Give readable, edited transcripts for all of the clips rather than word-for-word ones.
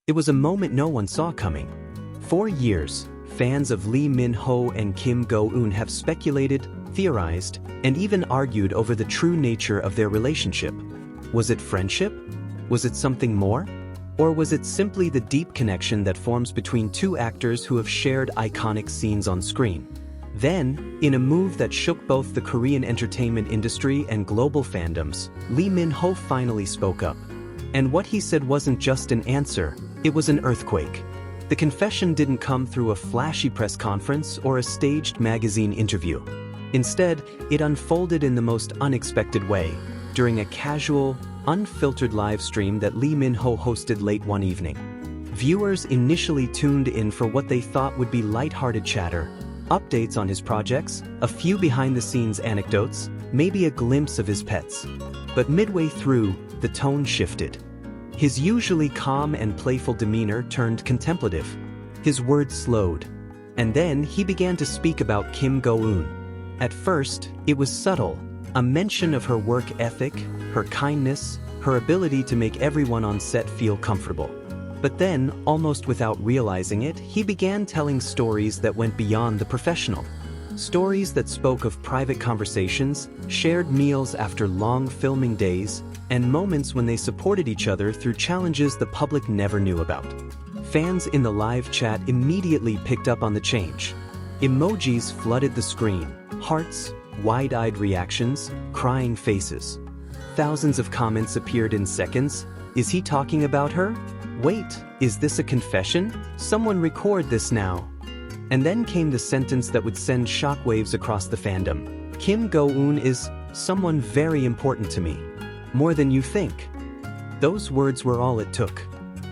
It was a moment no one saw coming. For years, fans of Lee Min-ho and Kim Go-eun have speculated, theorized, and even argued over the true nature of their relationship. Was it friendship? Was it something more? Or was it simply the deep connection that forms between two actors who have shared iconic scenes on screen? Then, in a move that shook both the Korean entertainment industry and global fandoms, Lee Min-ho finally spoke up. And what he said wasn't just an answer, it was an earthquake. The confession didn't come through a flashy press conference or a staged magazine interview. Instead, it unfolded in the most unexpected way, during a casual, unfiltered live stream that Lee Min-ho hosted late one evening. Viewers initially tuned in for what they thought would be lighthearted chatter, updates on his projects, a few behind-the-scenes anecdotes, maybe a glimpse of his pets. But midway through, the tone shifted. His usually calm and playful demeanor turned contemplative. His words slowed. And then he began to speak about Kim Go-eun. At first, it was subtle, a mention of her work ethic, her kindness, her ability to make everyone on set feel comfortable. But then, almost without realizing it, he began telling stories that went beyond the professional. Stories that spoke of private conversations, shared meals after long filming days, and moments when they supported each other through challenges the public never knew about. Fans in the live chat immediately picked up on the change. Emojis flooded the screen, hearts, wide-eyed reactions, crying faces. Thousands of comments appeared in seconds. Is he talking about her? Wait, is this a confession? Someone record this now. And then came the sentence that would send shockwaves across the fandom. Kim Go-eun is someone very important to me. More than you think. Those words were all it took.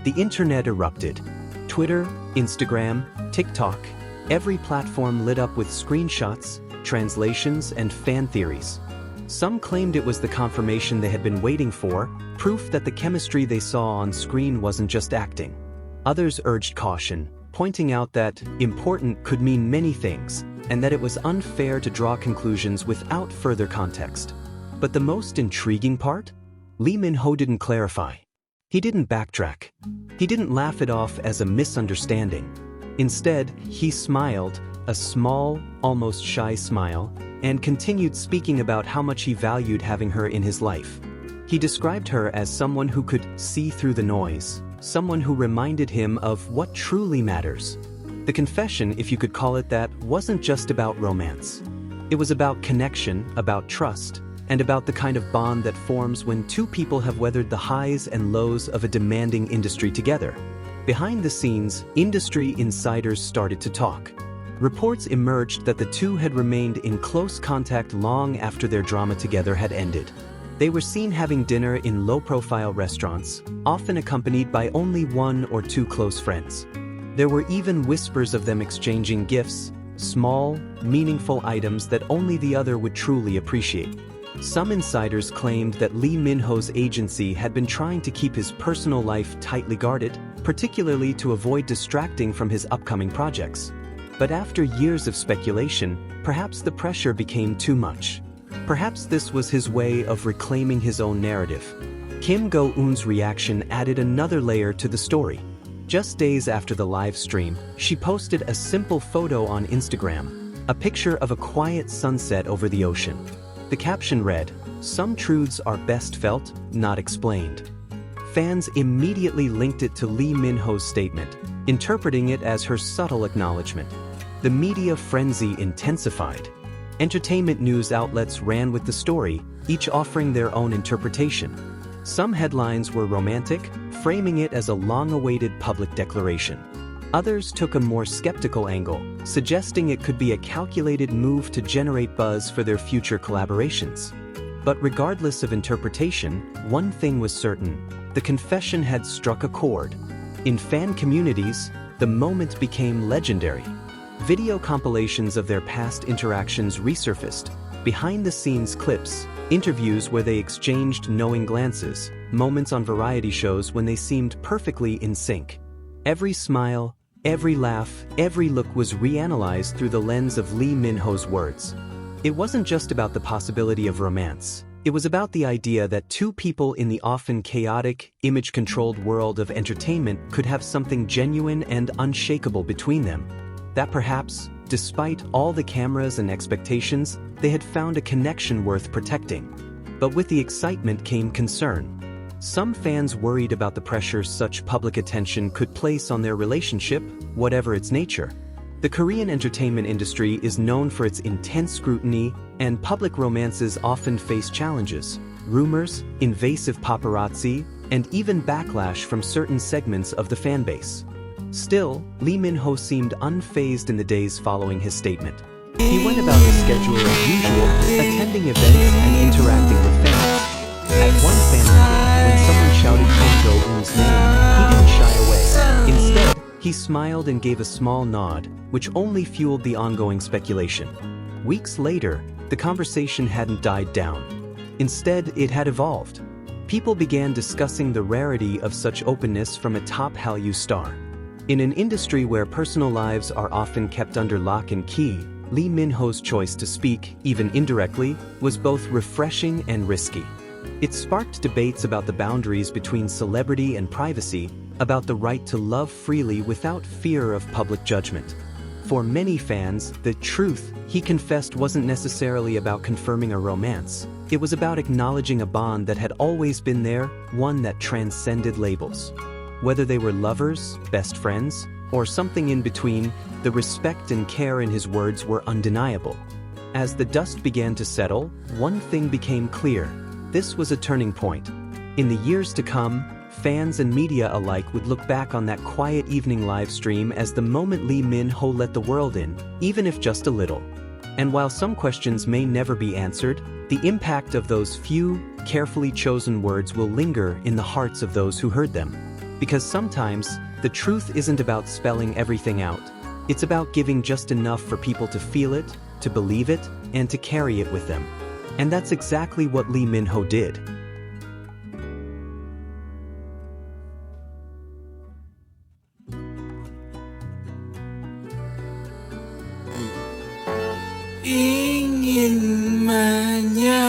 The internet erupted. Twitter, Instagram, TikTok, every platform lit up with screenshots, translations, and fan theories. Some claimed it was the confirmation they had been waiting for, proof that the chemistry they saw on screen wasn't just acting. Others urged caution, pointing out that important could mean many things, and that it was unfair to draw conclusions without further context. But the most intriguing part? Lee Min-ho didn't clarify. He didn't backtrack. He didn't laugh it off as a misunderstanding. Instead, he smiled, a small, almost shy smile, and continued speaking about how much he valued having her in his life. He described her as someone who could see through the noise, someone who reminded him of what truly matters. The confession, if you could call it that, wasn't just about romance. It was about connection, about trust, and about the kind of bond that forms when two people have weathered the highs and lows of a demanding industry together. Behind the scenes, industry insiders started to talk. Reports emerged that the two had remained in close contact long after their drama together had ended. They were seen having dinner in low-profile restaurants, often accompanied by only one or two close friends. There were even whispers of them exchanging gifts, small, meaningful items that only the other would truly appreciate. Some insiders claimed that Lee Min-ho's agency had been trying to keep his personal life tightly guarded, particularly to avoid distracting from his upcoming projects. But after years of speculation, perhaps the pressure became too much. Perhaps this was his way of reclaiming his own narrative. Kim Go-eun's reaction added another layer to the story. Just days after the live stream, she posted a simple photo on Instagram, a picture of a quiet sunset over the ocean. The caption read, "Some truths are best felt, not explained." Fans immediately linked it to Lee Min-ho's statement, interpreting it as her subtle acknowledgement. The media frenzy intensified. Entertainment news outlets ran with the story, each offering their own interpretation. Some headlines were romantic, framing it as a long-awaited public declaration. Others took a more skeptical angle, suggesting it could be a calculated move to generate buzz for their future collaborations. But regardless of interpretation, one thing was certain: the confession had struck a chord. In fan communities, the moment became legendary. Video compilations of their past interactions resurfaced, behind-the-scenes clips, interviews where they exchanged knowing glances, moments on variety shows when they seemed perfectly in sync. Every smile, every laugh, every look was reanalyzed through the lens of Lee Min-ho's words. It wasn't just about the possibility of romance. It was about the idea that two people in the often chaotic, image-controlled world of entertainment could have something genuine and unshakable between them. That perhaps, despite all the cameras and expectations, they had found a connection worth protecting. But with the excitement came concern. Some fans worried about the pressure such public attention could place on their relationship, whatever its nature. The Korean entertainment industry is known for its intense scrutiny, and public romances often face challenges, rumors, invasive paparazzi, and even backlash from certain segments of the fanbase. Still, Lee Min-ho seemed unfazed in the days following his statement. He went about his schedule as usual, attending events and interacting with fans. At one fan meeting, when someone shouted Kim Go-eun's name, he didn't shy away. Instead, he smiled and gave a small nod, which only fueled the ongoing speculation. Weeks later, the conversation hadn't died down. Instead, it had evolved. People began discussing the rarity of such openness from a top Hallyu star. In an industry where personal lives are often kept under lock and key, Lee Min-ho's choice to speak, even indirectly, was both refreshing and risky. It sparked debates about the boundaries between celebrity and privacy, about the right to love freely without fear of public judgment. For many fans, the truth, he confessed, wasn't necessarily about confirming a romance. It was about acknowledging a bond that had always been there, one that transcended labels. Whether they were lovers, best friends, or something in between, the respect and care in his words were undeniable. As the dust began to settle, one thing became clear. This was a turning point. In the years to come, fans and media alike would look back on that quiet evening live stream as the moment Lee Min-ho let the world in, even if just a little. And while some questions may never be answered, the impact of those few, carefully chosen words will linger in the hearts of those who heard them. Because sometimes, the truth isn't about spelling everything out. It's about giving just enough for people to feel it, to believe it, and to carry it with them. And that's exactly what Lee Min-ho did. Ingin menyanyi